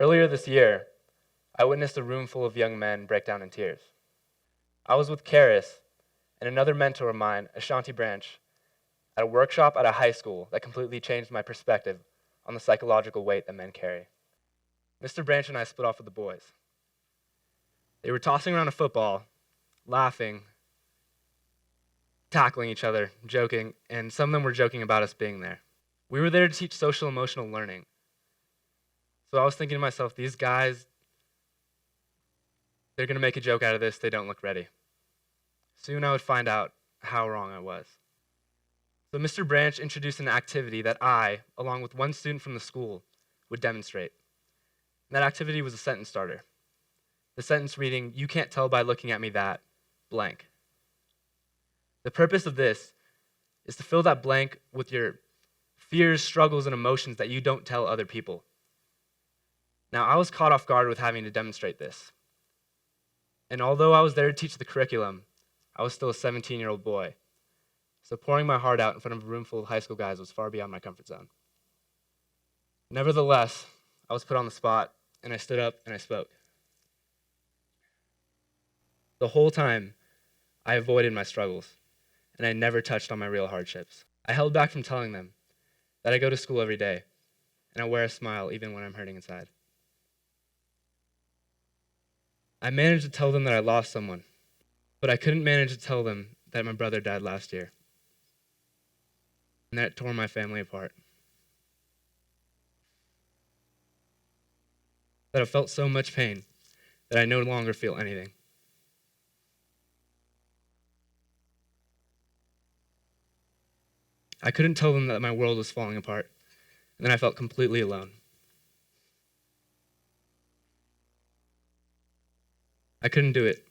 Earlier this year, I witnessed a room full of young men break down in tears. I was with Karis and another mentor of mine, Ashanti Branch, at a workshop at a high school that completely changed my perspective on the psychological weight that men carry. Mr. Branch and I split off with the boys. They were tossing around a football, laughing, tackling each other, joking, and some of them were joking about us being there. We were there to teach social emotional learning. So I was thinking to myself, these guys, they're going to make a joke out of this. They don't look ready. Soon I would find out how wrong I was. So Mr. Branch introduced an activity that I, along with one student from the school, would demonstrate. And that activity was a sentence starter. The sentence reading, "You can't tell by looking at me that, blank." The purpose of this is to fill that blank with your fears, struggles, and emotions that you don't tell other people. Now, I was caught off guard with having to demonstrate this. And although I was there to teach the curriculum, I was still a 17-year-old boy. So pouring my heart out in front of a room full of high school guys was far beyond my comfort zone. Nevertheless, I was put on the spot, and I stood up and I spoke. The whole time, I avoided my struggles, and I never touched on my real hardships. I held back from telling them that I go to school every day, and I wear a smile even when I'm hurting inside. I managed to tell them that I lost someone, but I couldn't manage to tell them that my brother died last year, and that it tore my family apart. That I felt so much pain that I no longer feel anything. I couldn't tell them that my world was falling apart, and then I felt completely alone. I couldn't do it,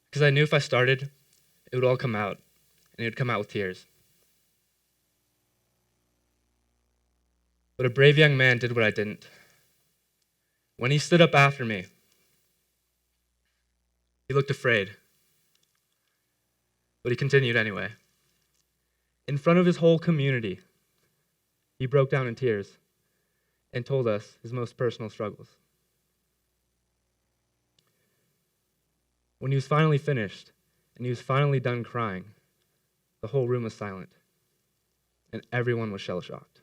because I knew if I started, it would all come out, and it would come out with tears. But a brave young man did what I didn't. When he stood up after me, he looked afraid, but he continued anyway. In front of his whole community, he broke down in tears and told us his most personal struggles. When he was finally finished and he was finally done crying, the whole room was silent and everyone was shell-shocked.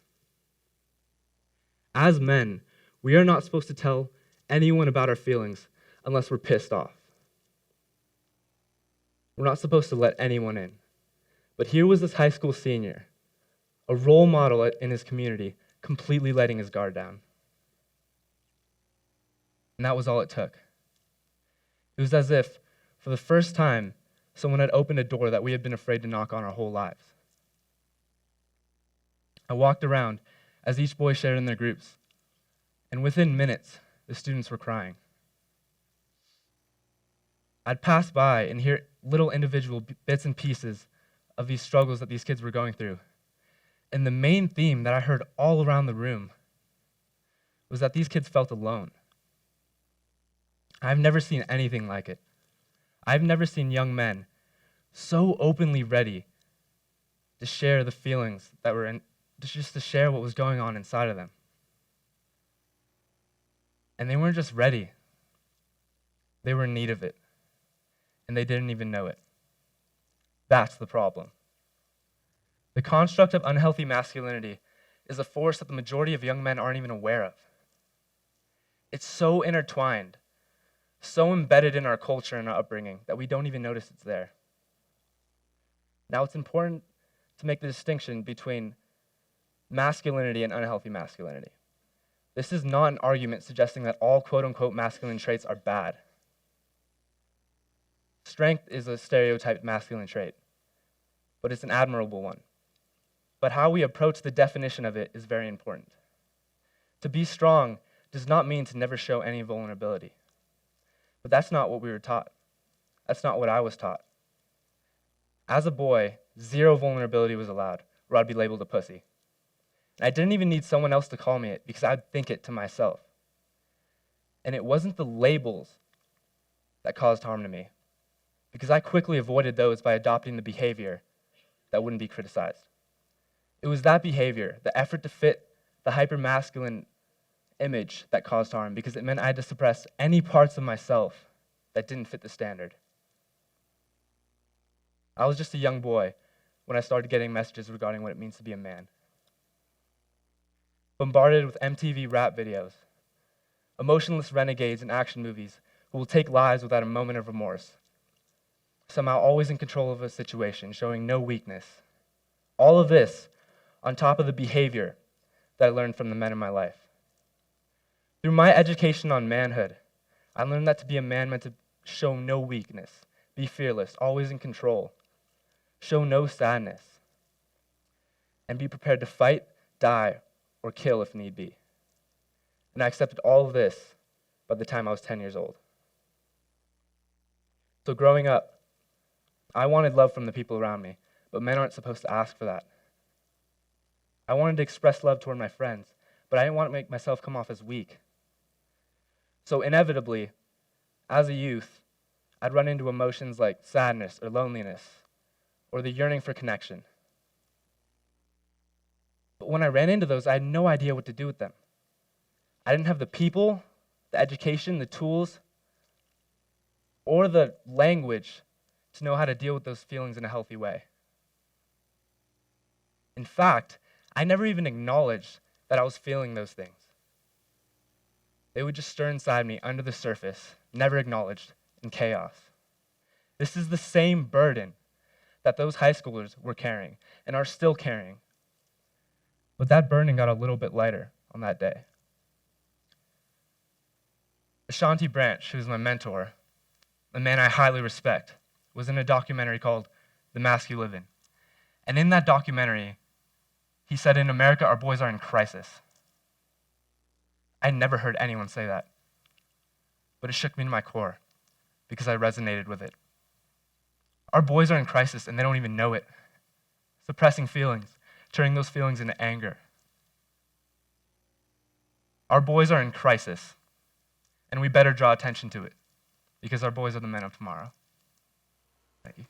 As men, we are not supposed to tell anyone about our feelings unless we're pissed off. We're not supposed to let anyone in. But here was this high school senior, a role model in his community, completely letting his guard down. And that was all it took. It was as if, for the first time, someone had opened a door that we had been afraid to knock on our whole lives. I walked around as each boy shared in their groups, and within minutes, the students were crying. I'd pass by and hear little individual bits and pieces of these struggles that these kids were going through. And the main theme that I heard all around the room was that these kids felt alone. I've never seen anything like it. I've never seen young men so openly ready to share the feelings that were in, just to share what was going on inside of them. And they weren't just ready. They were in need of it. And they didn't even know it. That's the problem. The construct of unhealthy masculinity is a force that the majority of young men aren't even aware of. It's so intertwined, so embedded in our culture and our upbringing that we don't even notice it's there. Now, it's important to make the distinction between masculinity and unhealthy masculinity. This is not an argument suggesting that all quote-unquote masculine traits are bad. Strength is a stereotyped masculine trait, but it's an admirable one. But how we approach the definition of it is very important. To be strong does not mean to never show any vulnerability. But that's not what we were taught. That's not what I was taught. As a boy, zero vulnerability was allowed, or I'd be labeled a pussy. And I didn't even need someone else to call me it because I'd think it to myself. And it wasn't the labels that caused harm to me, because I quickly avoided those by adopting the behavior that wouldn't be criticized. It was that behavior, the effort to fit the hyper-masculine image that caused harm because it meant I had to suppress any parts of myself that didn't fit the standard. I was just a young boy when I started getting messages regarding what it means to be a man. Bombarded with MTV rap videos, emotionless renegades in action movies who will take lives without a moment of remorse, somehow always in control of a situation, showing no weakness. All of this on top of the behavior that I learned from the men in my life. Through my education on manhood, I learned that to be a man meant to show no weakness, be fearless, always in control, show no sadness, and be prepared to fight, die, or kill if need be. And I accepted all of this by the time I was 10 years old. So growing up, I wanted love from the people around me, but men aren't supposed to ask for that. I wanted to express love toward my friends, but I didn't want to make myself come off as weak. So inevitably, as a youth, I'd run into emotions like sadness or loneliness or the yearning for connection. But when I ran into those, I had no idea what to do with them. I didn't have the people, the education, the tools, or the language to know how to deal with those feelings in a healthy way. In fact, I never even acknowledged that I was feeling those things. They would just stir inside me under the surface, never acknowledged, in chaos. This is the same burden that those high schoolers were carrying and are still carrying. But that burden got a little bit lighter on that day. Ashanti Branch, who's my mentor, a man I highly respect, was in a documentary called The Mask You Live In. And in that documentary, he said, in America, our boys are in crisis. I never heard anyone say that, but it shook me to my core because I resonated with it. Our boys are in crisis and they don't even know it, suppressing feelings, turning those feelings into anger. Our boys are in crisis, and we better draw attention to it because our boys are the men of tomorrow. Thank you.